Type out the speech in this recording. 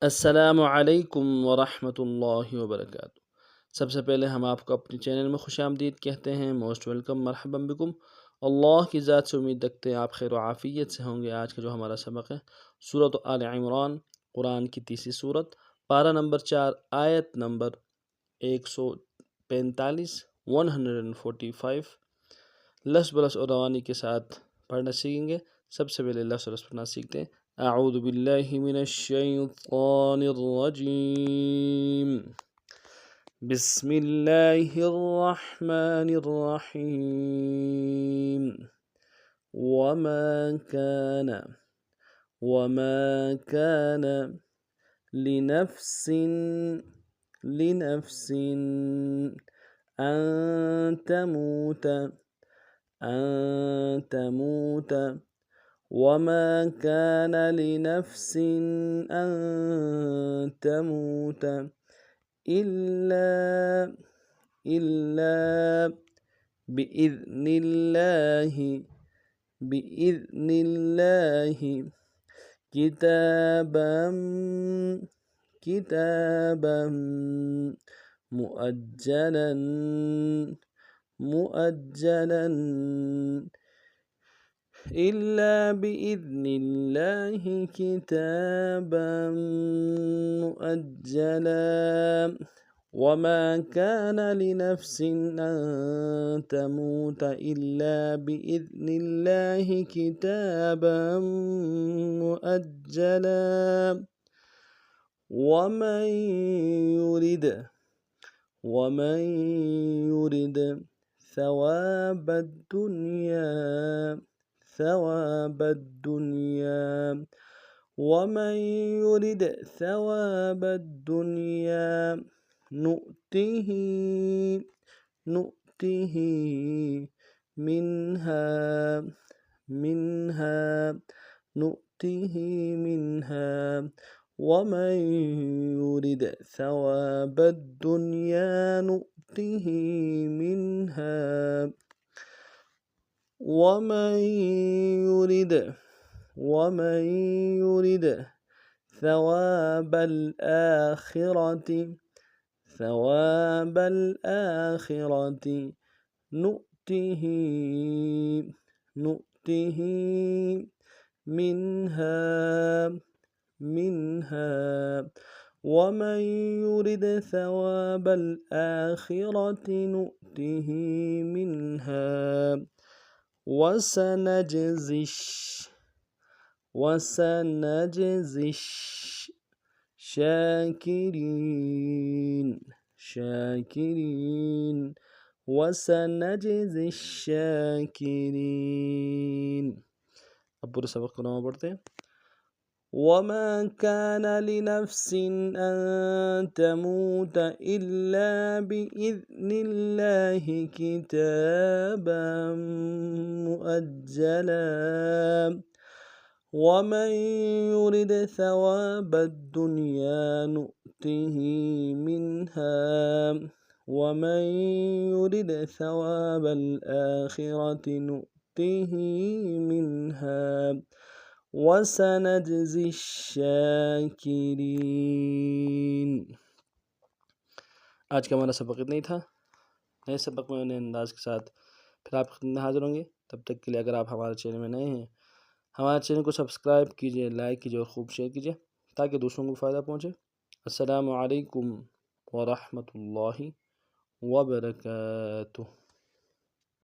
अस्सलामु अलैकुम वरहमतुल्लाहि वबरकातुहू। सबसे पहले हम आपको अपने चैनल में खुशामदीद कहते हैं। मोस्ट वेलकम, मरहबम बिकुम। अल्लाह की ज़ात से उम्मीद रखते हैं आप खैर आफ़ियत से होंगे। आज का जो हमारा सबक है सूरत आल इमरान, कुरान की तीसरी सूरत, पारा नंबर 4, आयत नंबर 145, 145 लफ्ज़ बलस और रवानी के साथ पढ़ना सीखेंगे। सबसे पहले लफ्ज़ बलस पढ़ना सीखते हैं। अऊज़ु बिल्लाहि मिनश शैतानिर रजीम, बिस्मिल्लाहिर रहमानिर रहीम। वमा काना लिनफ्सिन अन तमूत वमा कान लिनफ्सिन अन तमूत इल्ला बिइज़्निल्लाहि किताबन मुअज्जलन إلا بإذن الله كتابا مؤجلا وما كان لنفس أن تموت إلا بإذن الله كتابا مؤجلا ومن يرد ثواب الدنيا ومن يرد ثواب الدنيا نؤته منها ومن يرد ثواب الدنيا نؤته منها ومن يرد ثواب الآخرة نؤته منها ومن يرد ثواب الآخرة نؤته منها وسنجزي الشاكرين अब पूरे सबक को नाम पढ़ते हैं। वमा कान लिनफ्स अन तमूत इल्ला बिइज़्निल्लाहि किताबन मुअज्जला वमन युरिद थवाब दुनिया नुअतिह मिन्हा वमन युरिद थवाब आखिरति नुअतिह मिन्हा वसनजज़ि शाकिरीन। आज का हमारा सबक इतना ही था। नए सबक में नए अंदाज के साथ फिर आपके सामने हाजिर होंगे। तब तक के लिए अगर आप हमारे चैनल में नए हैं, हमारे चैनल को सब्सक्राइब कीजिए, लाइक कीजिए और खूब शेयर कीजिए ताकि दूसरों को फ़ायदा पहुँचे। अस्सलामु अलैकुम व रहमतुल्लाहि व बरकातुहू।